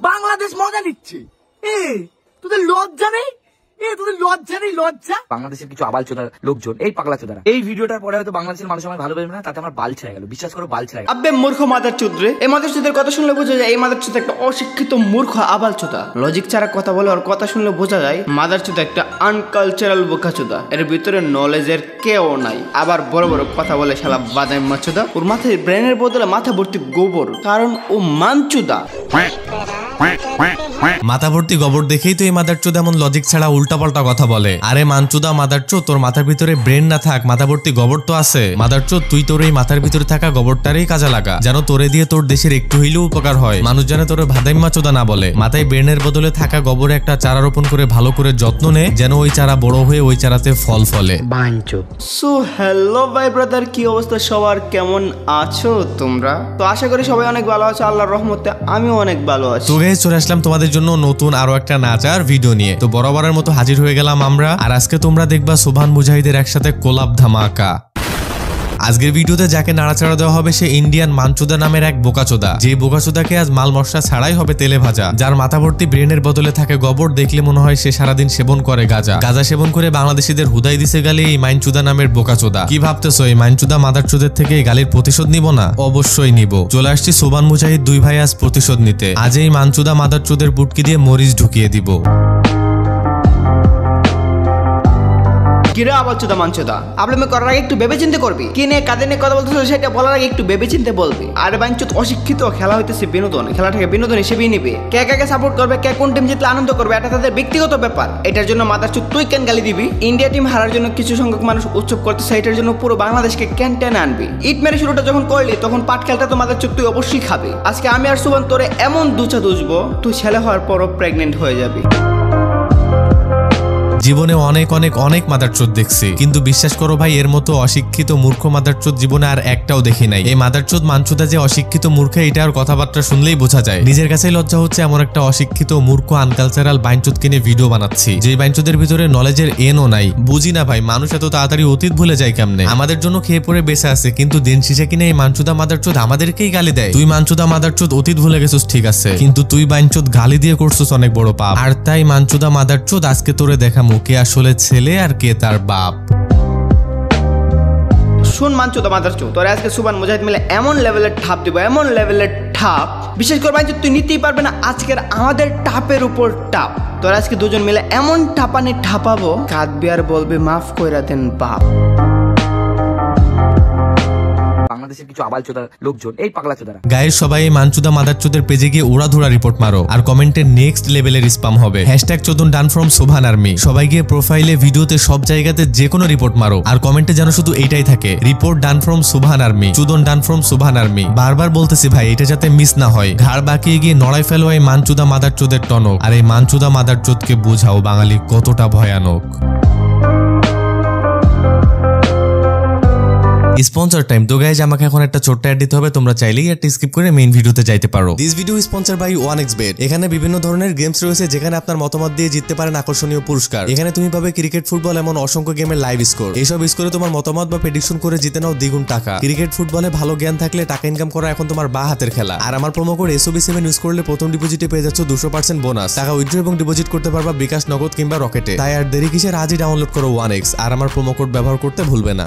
বাংলাদেশ মজা নিচ্ছে। তোদের লজ্জা নেই? তোদের লজ্জা নেই? লজ্জা? বাংলাদেশের কিছু আবালচোদা লোকজন, এই পাগলা চোদারা, এই ভিডিওটার পরে হয়তো বাংলাদেশের মানুষ আমায় ভালোবাসবে না, তাতে আমার বাল ছেড়ে গেল। বিশ্বাস করো, বাল ছেড়ে গেল। আব্বে মূর্খ মাদার চোদরে, এই মাদার চোদের কথা শুনলে বোঝা যায় এই মাদার চোদ একটা অশিক্ষিত মূর্খ আবাল চোদা। লজিক ছাড়া কথা বলে, ওর কথা শুনলে বোঝা যায় মাদার চোদ একটা আনকালচারাল বোকা চোদা। এর ভিতরে নলেজের কেউ নাই, আবার বড় বড় কথা বলে শালা বাদাম মাচোদা। ওর মাথায় ব্রেনের বদলে মাথা ভর্তি গোবর, কারণ ও মানচোদা। মাথা ভর্তি গোবর দেখেই তো এই মাদারচোদ এমন লজিক ছাড়া উল্টাপাল্টা কথা বলে। আরে মানচুদা মাদারচোদ, তোর মাথার ভিতরে ব্রেন না থাক, মাথা ভর্তি গোবর তো আছে। মাদারচোদ, তুই তোর এই মাথার ভিতরে থাকা গোবরটারই কাজে লাগা, যেন তোরে দিয়ে তোর দেশের একটু হইলেও উপকার হয়। মানুষ জানে তোরে ভাদাইম্মা চোদা না বলে। মাথায় ব্রেনের বদলে থাকা গোবরে একটা চারা রোপণ করে ভালো করে যত্ন নে, যেন ওই চারা বড় হয়ে ওই চারাতে ফল ফলে। সো হ্যালো ভাই ব্রাদার, কি অবস্থা সবার? কেমন আছো তোমরা? তো আশা করি সবাই অনেক ভালো আছো, আল্লাহর রহমতে আমিও অনেক ভালো আছি। তো গাইস, চলে আসলাম তোমাদের জন্য নতুন আরো একটা নাচার ভিডিও নিয়ে। তো বরাবরের মতো হাজির হয়ে গেলাম আমরা, আর আজকে তোমরা দেখবা সোভান মুজাহিদের একসাথে কোলাব ধামাকা। আজকের ভিডিওতে যাকে নাড়াচাড়া দেওয়া হবে সে ইন্ডিয়ান মানচুদা নামের এক বোকাচোদা, যে বোকাচোদাকে আজ মাল মশলা ছাড়াই হবে তেলে ভাজা, যার মাথা ভর্তি ব্রেনের বদলে থাকে গোবর। দেখলে মনে হয় সে সারাদিন সেবন করে গাঁজা। গাঁজা সেবন করে বাংলাদেশিদের হুদাই দিছে গালি এই মাইনচুদা নামের বোকাচোদা। কি ভাবতেছো, এই মাইনচুদা মাদারচোদের থেকে এই গালির প্রতিশোধ নিব না? অবশ্যই নিব। চলে আসছি সোভান মুজাহিদ দুই ভাই আজ প্রতিশোধ নিতে। আজ এই মানচুদা মাদারচোদের বুটকি দিয়ে মরিচ ঢুকিয়ে দিব। কিরা আবার চোদা মানচোদা, আপনি করার আগে একটু ভেবে চিন্তে করবি। কি নিয়ে কাদের নিয়ে কথা বলতেছো সেটা বলার আগে একটু ভেবে চিন্তে বলবি। আরে বাঞ্চুত অশিক্ষিত, খেলা হইতেছে বিনোদন, খেলাটাকে বিনোদন হিসেবেই নিবে। কে কাকে সাপোর্ট করবে, কে কোন টিম জিতলে আনন্দ করবে, এটা তাদের ব্যক্তিগত ব্যাপার। এটার জন্য মাদারচোদ তুই কেন গালি দিবি? ইন্ডিয়া টিম হারার জন্য কিছু সংখ্যক মানুষ উৎসব করতেছে, এটার জন্য পুরো বাংলাদেশকে কেন টেনে আনবি? ইট মেরে শুরুটা যখন করলি তখন পাট খেলটা তো মাদারচোদ তুই অবশ্যই খাবি। আজকে আমি আর সুবান তোরে এমন দুচা দুচবো, তুই ছেলে হওয়ার পরও প্রেগনেন্ট হয়ে যাবি। জীবনে অনেক অনেক অনেক মাদারচোদ দেখছি, কিন্তু বিশ্বাস করো ভাই, এর মতো অশিক্ষিত মূর্খ মাদারচোদ জীবনে আর একটাও দেখি নাই। এই মাদারচোদ মানচুদা যে অশিক্ষিত মূর্খ, এটা আর কথাবার্তা শুনলেই বোঝা যায়। নিজের কাছেই লজ্জা হচ্ছে এমন একটা অশিক্ষিত মূর্খ আনকালচারাল বাইনচোদকে নিয়ে ভিডিও বানাচ্ছি, যে বাইনচোদের ভিতরে নলেজের এনও নাই। বুঝি না ভাই, মানুষ এত তাড়াতাড়ি অতীত ভুলে যায় কেমনে? আমাদের জন্য খেয়ে পড়ে বেঁচে আছে, কিন্তু দিন শেষে কিনে এই মানচুদা মাদারচোদ আমাদেরকেই গালি দেয়। তুই মানচুদা মাদারচোদ অতীত ভুলে গেছিস ঠিক আছে, কিন্তু তুই বাইনচোদ গালি দিয়ে করছিস অনেক বড় পাপ। আর তাই মানচুদা মাদারচোদ আজকে তোরে দেখামু কে আসলে ছেলে আর কে তার বাপ। শুন মানচোদা মাদারচোদ, তোরা আজকে সুবান মুজাহিদ মিলে এমন লেভেলের ঠাপ দিব, এমন লেভেলের ঠাপ, বিশেষ করে মানচোদ তুই নিতেই পারবে না আজকের আমাদের টাপের উপর টাপ। তোরা আজকে দুজন মিলে এমন ঠাপানি ঠাপাবো, কাঁদবি আর বলবি মাফ কইরা দেন বাপ। বাংলাদেশের কিছু আবালচোদা লোকজন, এই পাগলা চোদারা। গায়ের সবাই মানচুদা মাদারচোদের পেজে গিয়ে উড়াধুরা রিপোর্ট মারো, আর কমেন্টে নেক্সট লেভেলের স্প্যাম হবে। #চোদন ডান ফ্রম সোভান আর্মি। সবাই গিয়ে প্রোফাইলে, ভিডিওতে, সব জায়গাতে যে কোনো রিপোর্ট মারো, আর কমেন্টে যেন শুধু এইটাই থাকে, রিপোর্ট ডান ফ্রম সোভান আর্মি, চোদন ডান ফ্রম সোভান আর্মি। বারবার বলতেছি ভাই, এটা যাতে মিস না হয়। ঘাড় বাঁকিয়ে গিয়ে নড়াই ফেলো এই মানচুদা মাদারচোদের টনক, আর এই মানচুদা মাদারচোদকে বোঝাও বাঙালি কতটা ভয়ানক। Sponsor time. তো গাইজ, আমাকে এখন একটা ছোট্ট অ্যাড দিতে হবে, তোমরা চাইলেই অ্যাডটি স্কিপ করে মেইন ভিডিওতে যাইতে পারো। This video sponsor by 1xBet। এখানে বিভিন্ন ধরনের গেমস রয়েছে, যেখানে আপনার মতামত দিয়ে জিততে পারেন আকর্ষণীয় পুরস্কার। এখানে তুমি পাবে ক্রিকেট, ফুটবল, এমন অসংখ্য গেমের লাইভ স্কোর। এইসব স্কোরে তোমার মতামত বা প্রেডিকশন করে জিতে নাও দ্বিগুণ টাকা। ক্রিকেট, ফুটবলে ভালো জ্ঞান থাকলে টাকা ইনকাম করা এখন তোমার বা হাতের খেলা। আর আমার প্রোমো কোড SOB7 ইউজ করলে প্রথম ডিপোজিটে পেয়ে যাচ্ছ 200% বোনাস। টাকা উইথড্র এবং ডিপোজিট করতে পারবা বিকাশ, নগদ কিংবা রকেটে। তাই আর দেরি কিসের, আজই ডাউনলোড করো 1x, আর আমার প্রোমো কোড ব্যবহার করতে ভুলবে না।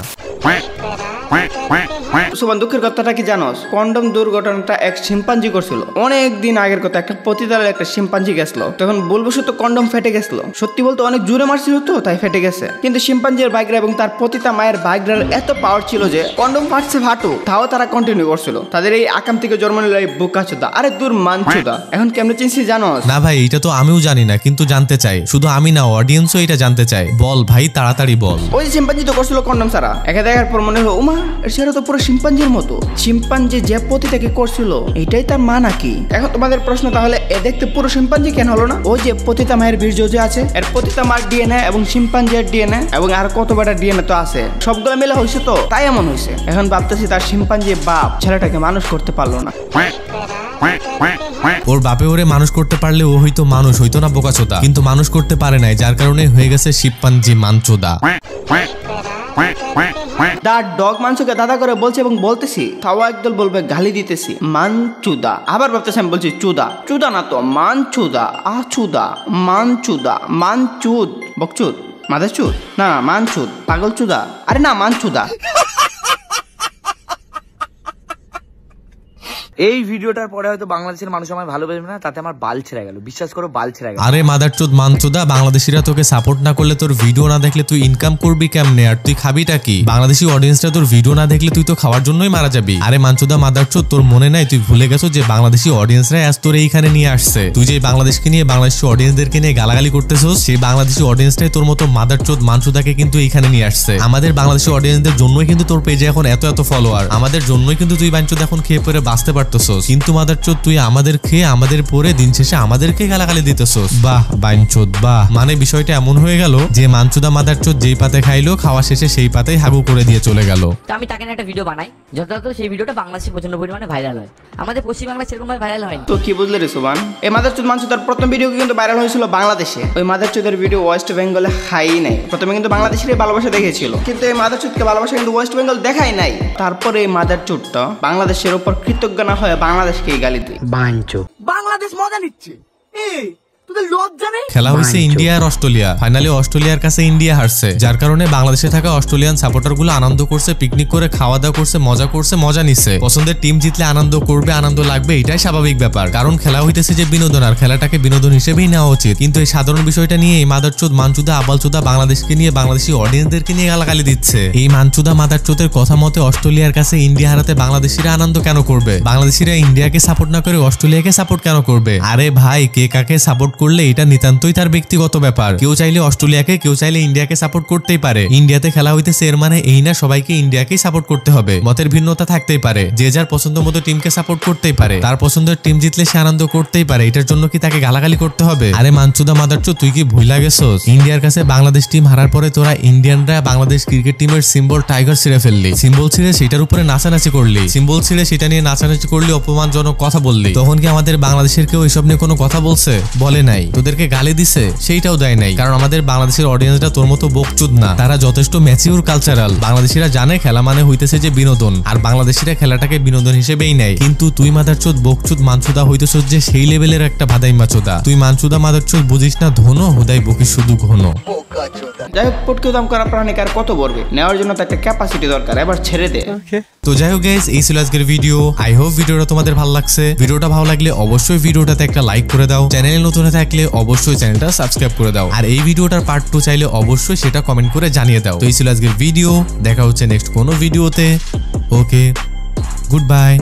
সুবান, দুঃখের কথাটা কি জানোস? কন্ডম দুর্ঘটনাটা এক শিম্পাঞ্জি করছিল অনেক দিন আগের কথা। একটা পতিতালয়ে একটা শিম্পাঞ্জি গেছিল, তখন বলবশত কন্ডম ফেটে গেছিল। সত্যি বলতে অনেক জোরে মারছিল তো, তাই ফেটে গেছে। কিন্তু শিম্পাঞ্জির ভাইগরা এবং তার পতিতা মায়ের ভাইগরার এত পাওয়ার ছিল যে কন্ডম ফাটছে ফাটুক, তাও তারা কন্টিনিউ করছিল। তাদের এই আকাম থেকে জন্ম নিল এই বোকাচোদা। আরে দূর মানচোদা, এখন কেমনে চিনছি জানোস? না ভাই, এটা তো আমিও জানি না, কিন্তু জানতে চাই। শুধু আমি না, অডিয়েন্সও এটা জানতে চায়। বল ভাই, তাড়াতাড়ি বল। ওই যে শিম্পাঞ্জি তো করছিল কন্ডম ছাড়া। একে দেখার পর মনে হলো, উমা সেটা তো পুরো শিম্পাঞ্জির মতো। শিম্পাঞ্জি যে পতিতাকে করছিল এটাই তার মা নাকি? এখন তোমাদের প্রশ্ন, তাহলে এ দেখতে পুরো শিম্পাঞ্জি কেন হলো না? ওই যে পতিতা মায়ের বীর্য যে আছে, এর পতিতা মার ডিএনএ এবং শিম্পাঞ্জির ডিএনএ এবং আর কত বেটা ডিএনএ তো আছে, সবগুলো মিলে হয়েছে, তো তাই এমন হয়েছে। এখন ভাবতেছি তার শিম্পাঞ্জি বাপ ছেলেটাকে মানুষ করতে পারলো না। ওর বাপে ওরে মানুষ করতে পারলে ও হয়তো মানুষ হইতো না বোকাচোদা, কিন্তু মানুষ করতে পারে নাই, যার কারণে হয়ে গেছে শিম্পাঞ্জি মানচোদা। দা ডগ মাংসকে দাদা করে বলছে এবং বলতেছি, তাও একদল বলবে গালি দিতেছি, মানচুদা। আবার ভাবতেছি আমি বলছি চুদা, চুদা না তো মানচুদা, আচুদা, মানচুদা, মানচুদ, বকচুদ, মাদারচুদ, না মানচুদ, পাগলচুদা, আরে না মানচুদা। এই ভিডিওটার পরে হয়তো বাংলাদেশের মানুষ আমায় ভালোবাসবে না, তাতে আমার বাল ছেড়ে গেল, বিশ্বাস করো বাল ছেড়ে গেল। আরে মাদারচোদ মানচোদা, বাংলাদেশিরা তোকে সাপোর্ট না করলে, তোর ভিডিও না দেখলে তুই ইনকাম করবি কেমনে, আর তুই খাবিটা কি? বাংলাদেশি অডিয়েন্সরা তোর ভিডিও না দেখলে তুই তো খাওয়ার জন্যই মারা যাবি। আরে মানচোদা মাদারচোদ, তোর মনে নাই, তুই ভুলে গেছো যে বাংলাদেশি অডিয়েন্সরা আজ তোর এইখানে নিয়ে আসছে। তুই যে বাংলাদেশকে নিয়ে, বাংলাদেশি অডিয়েন্সদেরকে নিয়ে গালাগালি করতেছস, সেই বাংলাদেশি অডিয়েন্সটাই তোর মতো মাদারচোদ মানচোদাকে কিন্তু এইখানে নিয়ে আসছে। আমাদের বাংলাদেশি অডিয়েন্সদের জন্যই কিন্তু তোর পেজে এখন এত এত ফলোয়ার, আমাদের জন্যই কিন্তু তুই বাঞ্চোদ এখন খেয়ে পরে বাঁচতে পারতেছস। কিন্তু মাদারচোদ, তুই আমাদের খেয়ে আমাদের পরে দিন শেষে আমাদেরকে গালাগালি দিতেছস। বাহ বাঞ্চোদ বাহ। মানে বিষয়টা এমন হয়ে গেল যে মানচোদা মাদারচোদ যেই পাতে খাইলো, খাওয়া শেষে সেই পাতেই হাগু করে দিয়ে চলে গেল। তো আমি তাকে একটা ভিডিও বানাই, যথাযথ সেই ভিডিওটা বাংলাদেশে প্রচন্ড পরিমাণে ভাইরাল হয়, আমাদের পশ্চিমবাংলা সেরকম ভাবে ভাইরাল হয়নি। তো কি বুঝলে রে সুবান, এই মাদারচোদ মানচোদার প্রথম ভিডিও কিন্তু ভাইরাল হয়েছিল বাংলাদেশে। ওই মাদারচোদের ভিডিও ওয়েস্ট বেঙ্গলে হাই নাই, প্রথমে কিন্তু বাংলাদেশেরই ভালোবাসা দেখেছিল, কিন্তু এই মাদারচোদকে ভালোবাসা কিন্তু ওয়েস্ট বেঙ্গল দেখাই নাই। তারপরে এই মাদারচোদটা বাংলাদেশের উপর কৃতজ্ঞ না হয়ে বাংলাদেশকেই গালি দেয়। বাংলাদেশ মজা নিচ্ছে, তোদের লজ্জা নেই? খেলা হয়েছে ইন্ডিয়া আর অস্ট্রেলিয়া, ফাইনালি অস্ট্রেলিয়ার কাছে ইন্ডিয়া হারছে, যার কারণে বাংলাদেশে থাকা অস্ট্রেলিয়ান সাপোর্টার গুলো আনন্দ করছে, পিকনিক করে খাওয়া দাওয়া করছে, মজা নিচ্ছে। পছন্দের টিম জিতলে আনন্দ করবে, আনন্দ লাগবে, এটাই স্বাভাবিক ব্যাপার, কারণ খেলা হইতেছে যে বিনোদন, আর খেলাটাকে বিনোদন হিসেবেই নেওয়া উচিত। কিন্তু এই সাধারণ বিষয়টা নিয়ে এই মাদারচোদ মানচুদা আবালচুদা বাংলাদেশকে নিয়ে, বাংলাদেশি অডিয়েন্সদেরকে নিয়ে গালাগালি দিচ্ছে। এই মানচুদা মাদারচোদের কথা মতে অস্ট্রেলিয়ার কাছে ইন্ডিয়া হারাতে বাংলাদেশিরা আনন্দ কেন করবে? বাংলাদেশিরা ইন্ডিয়াকে সাপোর্ট না করে অস্ট্রেলিয়াকে সাপোর্ট কেন করবে? আরে ভাই, কে কাকে সাপোর্ট করলে এটা নিতান্তই তার ব্যক্তিগত ব্যাপার। কেউ চাইলে অস্ট্রেলিয়াকে, কেউ চাইলে ইন্ডিয়াকে সাপোর্ট করতেই পারে। ইন্ডিয়াতে খেলা হইতেছে এর মানে এই না সবাইকে ইন্ডিয়াকেই সাপোর্ট করতে হবে। মতের ভিন্নতা থাকতেই পারে, যে যার পছন্দ মতো টিমকে সাপোর্ট করতেই পারে, তার পছন্দের টিম জিতলে সে আনন্দ করতেই পারে। এটার জন্য কি তাকে গালাগালি করতে হবে? আরে মানচুদা মাদারচোদ, তুই কি ভুইলা গেছস? ইন্ডিয়ার কাছে বাংলাদেশ টিম হারার পরে তোরা ইন্ডিয়ানরা বাংলাদেশ ক্রিকেট টিমের সিম্বল টাইগার ছিঁড়ে ফেললি, সিম্বল ছিঁড়ে সেটার উপরে নাচানাচি করলি, সিম্বল ছিঁড়ে সেটা নিয়ে নাচানাচি করলি, অপমানজনক কথা বললি। তখন কি আমাদের বাংলাদেশের কেউ এসব নিয়ে কোনো কথা বলছে? বলে নাই। তোদেরকে গালি দিছে সেইটাও দেয় নাই, কারণ আমাদের বাংলাদেশের অডিয়েন্সরা তোর মতো বকচুদ না, তারা যথেষ্ট ম্যাচিউর কালচারাল। বাংলাদেশিরা জানে খেলা মানে হইতেছে যে বিনোদন, আর বাংলাদেশিরা খেলাটাকে বিনোদন হিসেবেই নেয়। কিন্তু তুই মাদারচোদ বকচুদ মানচুদা হইতেছস যে সেই লেভেলের একটা ভাদাইমা চোদা। তুই মানচুদা মাদারচোদ বুঝিস না ধন, হুদাই বকিস শুধু ঘন। যাই হোক, পটকে দাম করা প্রাণীকে আর কত বলবে, নেওয়ার জন্য তো একটা ক্যাপাসিটি দরকার, এবার ছেড়ে দে। তো যাই হোক গাইস, এই ছিল আজকের ভিডিও। আই হোপ ভিডিওটা তোমাদের ভালো লাগছে। ভিডিওটা ভালো লাগলে অবশ্যই ভিডিওটাতে একটা লাইক করে দাও, চ্যানেলে নতুন হয়ে থাকলে অবশ্যই চ্যানেলটা সাবস্ক্রাইব করে দাও, আর এই ভিডিওটার পার্ট 2 চাইলে অবশ্যই সেটা কমেন্ট করে জানিয়ে দাও। তো এই ছিল আজকের ভিডিও, দেখা হচ্ছে নেক্সট কোনো ভিডিওতে। ওকে, গুড বাই।